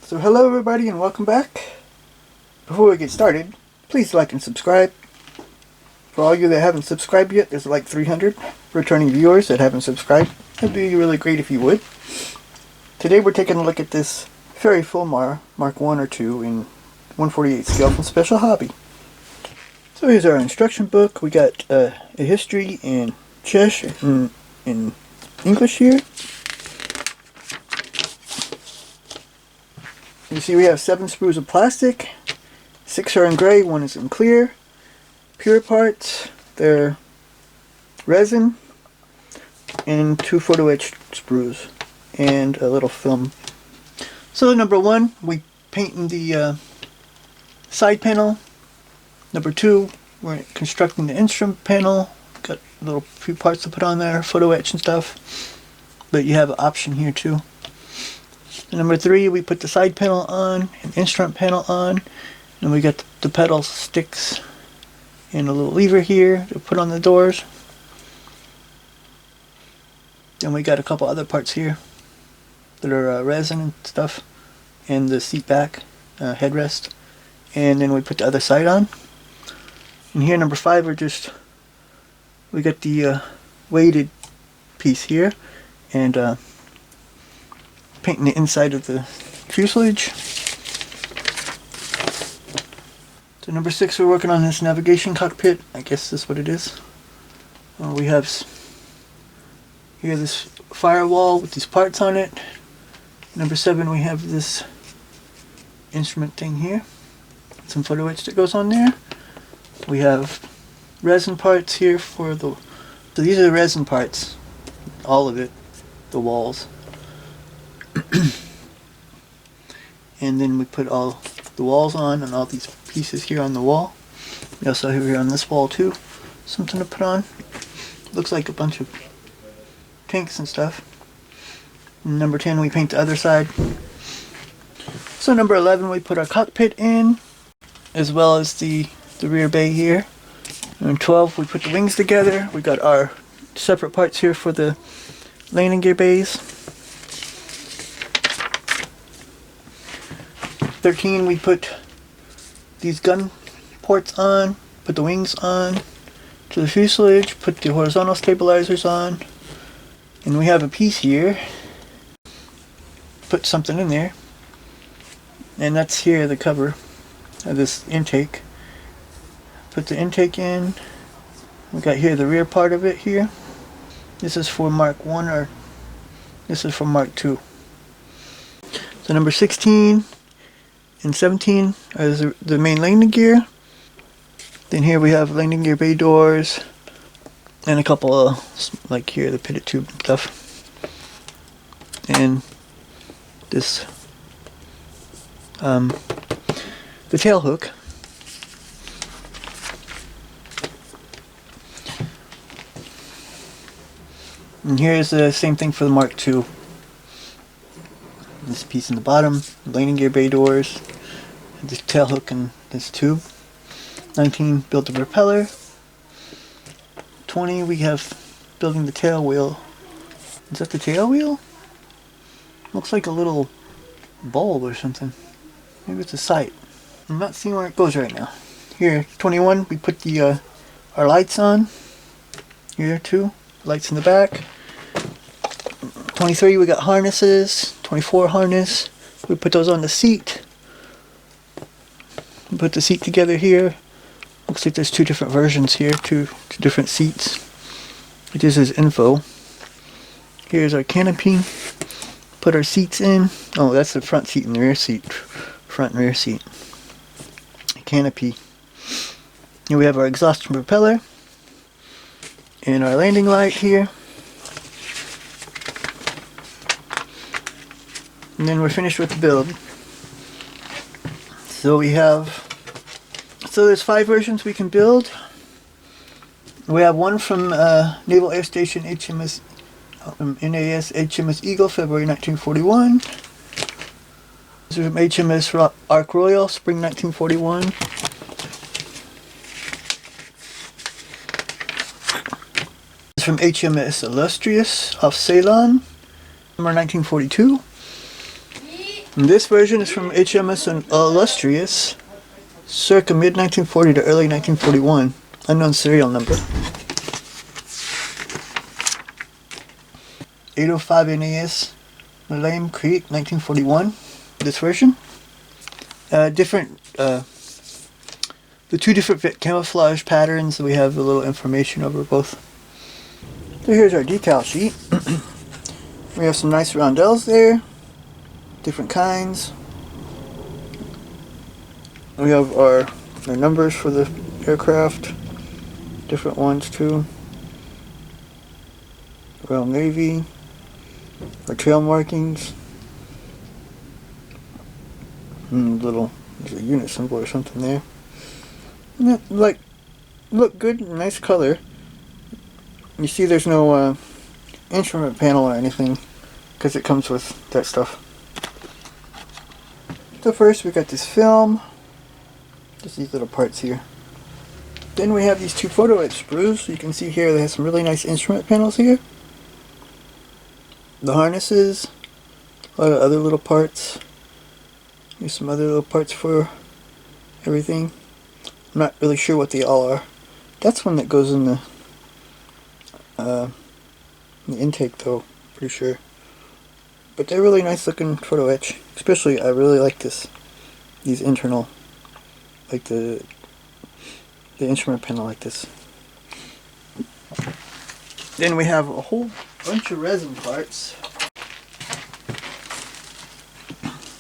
So hello everybody and welcome back. Before we get started, please like and subscribe. For all you that haven't subscribed yet, there's like 300 returning viewers that haven't subscribed. It'd be really great if you would. Today we're taking a look at this Fairey Fulmar Mark 1 or 2 in 148 scale from Special Hobby. So here's our instruction book. We got a history in Czech and in English here. You see we have 7 sprues of plastic, 6 are in gray, 1 is in clear. Pure parts, they're resin, and 2 photo etched sprues, and a little film. So number 1, we painting the side panel. Number 2, we're constructing the instrument panel. Got a little few parts to put on there, photo etch and stuff, but you have an option here too. And number 3, we put the side panel on, an instrument panel on, and we got the pedal sticks and a little lever here to put on the doors. Then we got a couple other parts here that are resin and stuff, and the seat back headrest. And then we put the other side on. And here number 5, we got the weighted piece here, and painting the inside of the fuselage. So number 6, we're working on this navigation cockpit. I guess that's what it is. We have here this firewall with these parts on it. Number 7, we have this instrument thing here. Some photo etch that goes on there. We have resin parts here for the... So these are the resin parts. All of it. The walls. And then we put all the walls on and all these pieces here on the wall. We also have here on this wall too something to put on. Looks like a bunch of tanks and stuff. And number 10, we paint the other side. So number 11, we put our cockpit in, as well as the rear bay here. And 12, we put the wings together. We got our separate parts here for the landing gear bays. 13, we put these gun ports on, put the wings on to the fuselage, put the horizontal stabilizers on, and we have a piece here. Put something in there, and that's here the cover of this intake. Put the intake in. We got here the rear part of it here. This is for Mark 1 or this is for Mark 2. So number 16 and 17 are the main landing gear. Then here we have landing gear bay doors and a couple of, like here, the pitted tube and stuff. And this, the tail hook. And here's the same thing for the Mark II. This piece in the bottom, landing gear bay doors, this tail hook and this tube. 19, build the propeller. 20, we have building the tail wheel. Is that the tail wheel? Looks like a little bulb or something. Maybe it's a sight. I'm not seeing where it goes right now. Here, 21, we put the our lights on. Here too, lights in the back. 23, we got harnesses. 24, harness. We put those on the seat. We put the seat together here. Looks like there's 2 different versions here, two different seats. This is info. Here's our canopy. Put our seats in. Oh, that's the front seat and the rear seat. Front and rear seat. Canopy. Here we have our exhaust and propeller. And our landing light here. And then we're finished with the build. So there's 5 versions we can build. We have one from Naval Air Station HMS NAS HMS Eagle, February 1941. This is from HMS Ark Royal, spring 1941. This is from HMS Illustrious off Ceylon, summer 1942. And this version is from HMS Illustrious, circa mid-1940 to early 1941. Unknown serial number. 805 NAS, Malame Creek, 1941. This version. The two different camouflage patterns. We have a little information over both. So here's our decal sheet. We have some nice roundels there, different kinds. We have our numbers for the aircraft, different ones too. Royal Navy, our trail markings, there's a unit symbol or something there. And that, look good, nice color. You see there's no instrument panel or anything because it comes with that stuff. So first we got this film, just these little parts here. Then we have these two photo etch sprues. You can see here they have some really nice instrument panels here. The harnesses, a lot of other little parts. Here's some other little parts for everything. I'm not really sure what they all are. That's one that goes in the intake though, pretty sure. But they're really nice looking photo etch. Especially I really like these internal, like the instrument panel like this. Then we have a whole bunch of resin parts.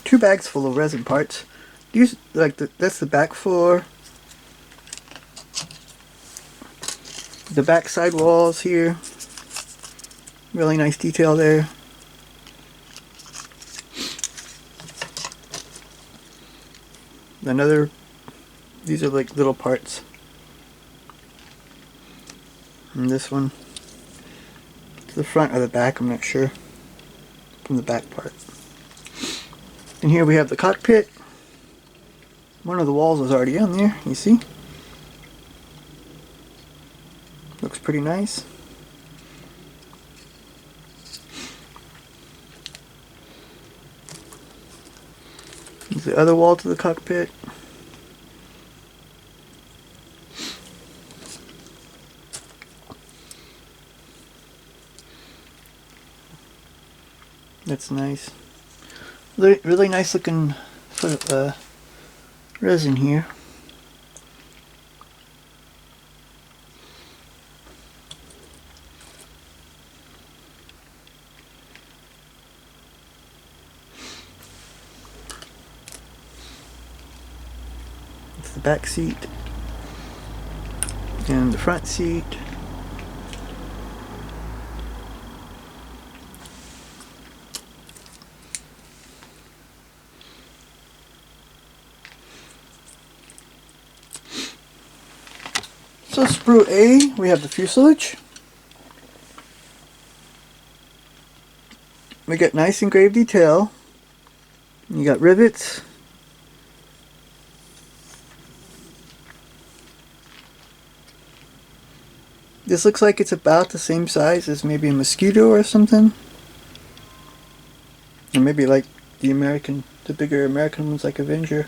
2 bags full of resin parts. These that's the back for the back side walls here. Really nice detail there. These are like little parts. And this one to the front or the back, I'm not sure. From the back part. And here we have the cockpit. One of the walls is already on there, you see? Looks pretty nice. Here's the other wall to the cockpit. That's nice. Really nice looking resin here. It's the back seat and the front seat. So sprue A, we have the fuselage. We got nice engraved detail. You got rivets. This looks like it's about the same size as maybe a Mosquito or something. Or maybe like the bigger American ones like Avenger.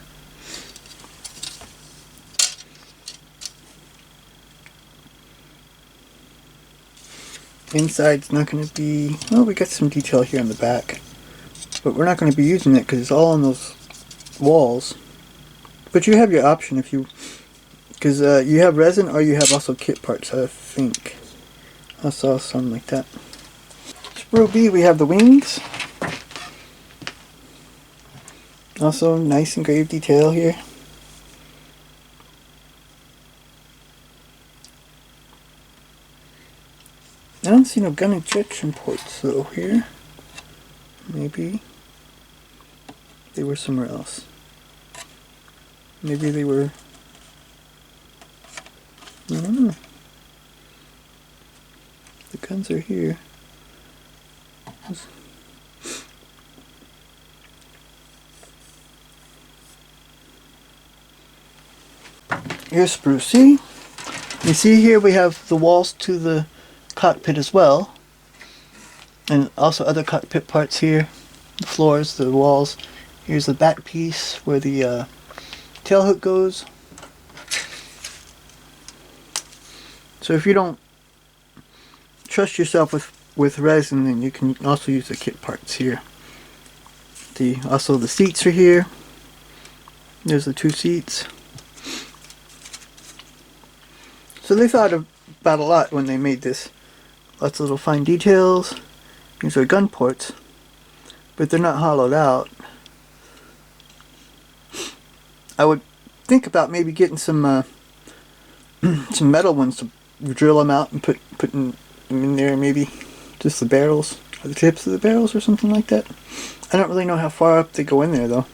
Inside's not going to be, well, we got some detail here on the back, but we're not going to be using it because it's all on those walls. But you have your option if you, because you have resin or you have also kit parts, I think. I saw something like that. Sprue B, we have the wings. Also nice engraved detail here. I don't see no gun injection ports though here. Maybe they were somewhere else. Maybe they were, I don't know. The guns are here. Here's sprue C. You see here we have the walls to the cockpit as well, and also other cockpit parts here, the floors, the walls, Here's the back piece where the tail hook goes. So if you don't trust yourself with resin, then you can also use the kit parts here. Also the seats are here. There's the 2 seats. So they thought about a lot when they made this. Lots of little fine details. These are gun ports, but they're not hollowed out. I would think about maybe getting some some metal ones to drill them out and put them in there, maybe just the barrels or the tips of the barrels or something like that. I don't really know how far up they go in there though.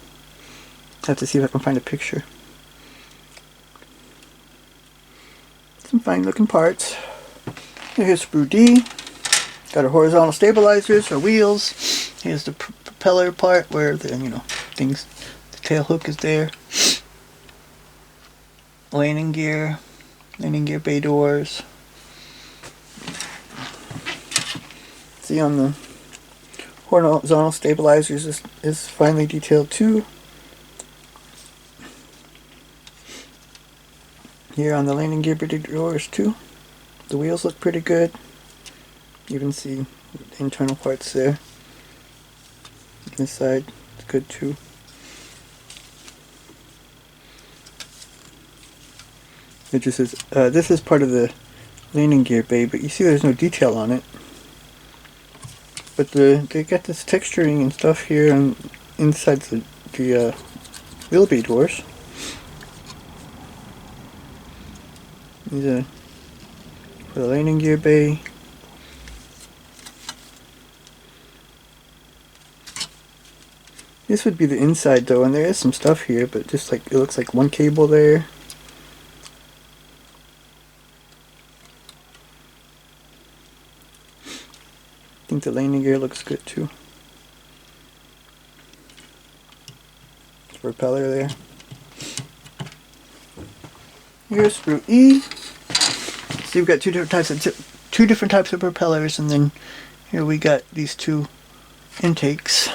I have to see if I can find a picture. Some fine looking parts. Here's sprue D. Got our horizontal stabilizers, our wheels. Here's the propeller part where the the tail hook is there. Landing gear bay doors. See on the horizontal stabilizers is finely detailed too. Here on the landing gear bay doors too. The wheels look pretty good. You can see internal parts there. This side is good too. It just says this is part of the landing gear bay, but you see there's no detail on it. But they got this texturing and stuff here on inside the wheel bay doors. These are for the landing gear bay. This would be the inside though, and there is some stuff here, but just like it looks like one cable there. I think the landing gear looks good too. Propeller there. Here's sprue E. So you've got two different types of propellers, and then here we got these 2 intakes,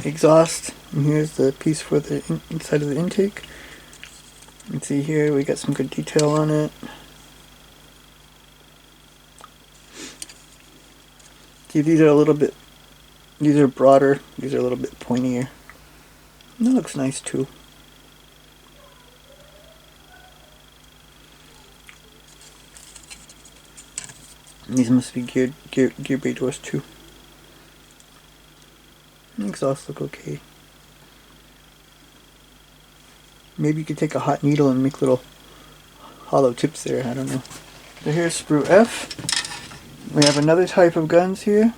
exhaust, and here's the piece for the inside of the intake. You can see here we got some good detail on it. See, these are broader, these are a little bit pointier. And that looks nice too. And these must be gear bay doors too. The exhaust look okay. Maybe you could take a hot needle and make little hollow tips there, I don't know. So here's sprue F. We have another type of guns here,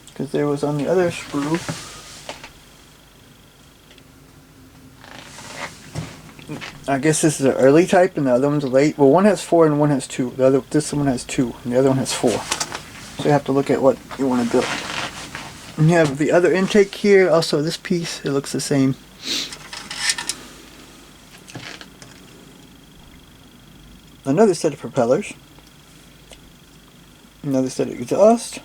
because there was on the other sprue. I guess this is an early type and the other one's a late. Well, one has 4 and one has 2. This one has 2 and the other one has 4. So you have to look at what you want to build. And you have the other intake here. Also this piece, it looks the same. Another set of propellers. Another set of exhaust.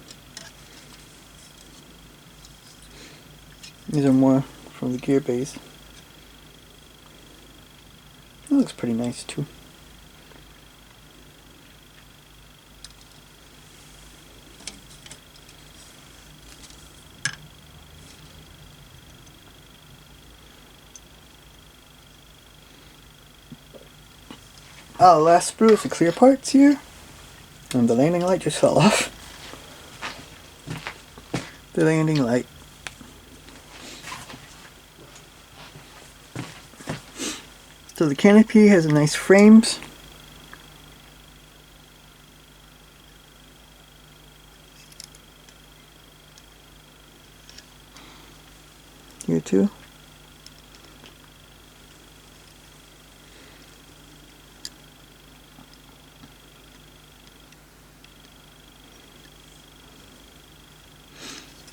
These are more from the gear bays. That looks pretty nice too. Oh, last sprue is the clear parts here. And the landing light just fell off. The landing light. So the canopy has a nice frames. Here too.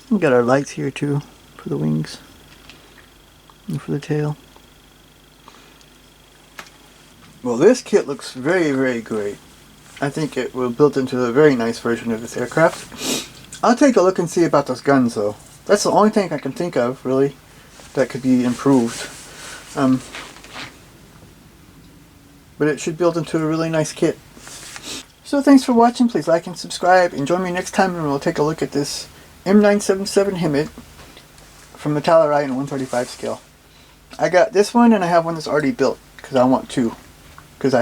We got our lights here too for the wings and for the tail. Well, this kit looks very, very great. I think it will build into a very nice version of this aircraft. I'll take a look and see about those guns though. That's the only thing I can think of really that could be improved. But it should build into a really nice kit. So thanks for watching. Please like and subscribe, and join me next time when we'll take a look at this M977 Himmet from the Tallarite in 135 scale. I got this one, and I have one that's already built because I want two. Because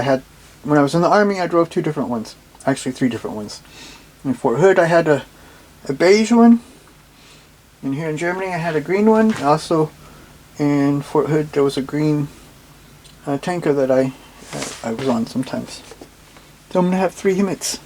when I was in the Army, I drove 2 different ones. Actually 3 different ones. In Fort Hood I had a beige one, and here in Germany I had a green one. Also in Fort Hood there was a green tanker that I was on sometimes. So I'm going to have 3 Himmets.